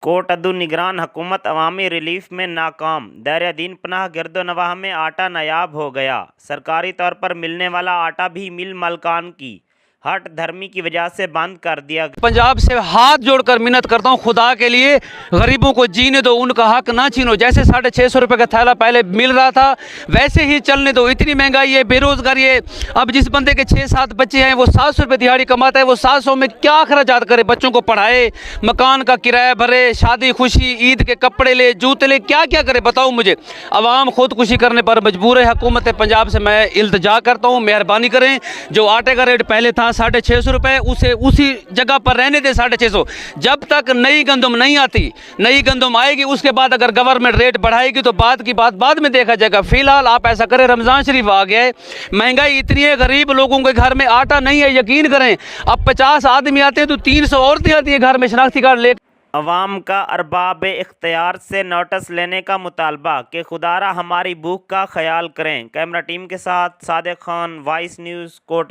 Coat अद्दू निगरान हुकूमत अवामी relief में नाकाम। दरियादीन पनाह गिरदोनवाह में आटा नायाब हो गया। सरकारी तौर पर मिलने वाला आटा भी मिल मालकान की हट धर्मी की वजह से बंद कर दिया गया। पंजाब से हाथ जोड़कर मिन्नत करता हूँ, खुदा के लिए गरीबों को जीने दो, उनका हक ना छीनो। जैसे 650 रुपये का थैला पहले मिल रहा था वैसे ही चलने दो। इतनी महंगाई है, बेरोजगारी है। अब जिस बंदे के 6-7 बच्चे हैं वो 700 रुपये दिहाड़ी कमाता है, वो 700 में क्या खर्चात करे? बच्चों को पढ़ाए, मकान का किराया भरे, शादी खुशी, ईद के कपड़े ले, जूते ले, क्या क्या करे बताओ मुझे। अवाम खुदकुशी करने पर मजबूर है। हुकूमत पंजाब से मैं इल्तिजा करता हूँ, मेहरबानी करें। जो आटे का रेट पहले था 650 रुपये, उसे उसी जगह पर रहने दे 650। जब तक नई गंदम नहीं आती, नई गंदम आएगी उसके बाद अगर गवर्नमेंट रेट बढ़ाएगी तो बात की बात बाद में देखा जाएगा। फिलहाल आप ऐसा करें, रमज़ान शरीफ आ गया है, महंगाई इतनी है, गरीब लोगों के घर में आटा नहीं है। यकीन करें, अब 50 आदमी आते हैं तो 300 औरतें आती है घर में शनाख्ती कार्ड ले। अवाम का अरबाब इख्तियार से नोटिस लेने का मुतालबा कि खुदारा हमारी भूख का ख्याल करें। कैमरा टीम के साथ Sadiq Khan, voice news, coat.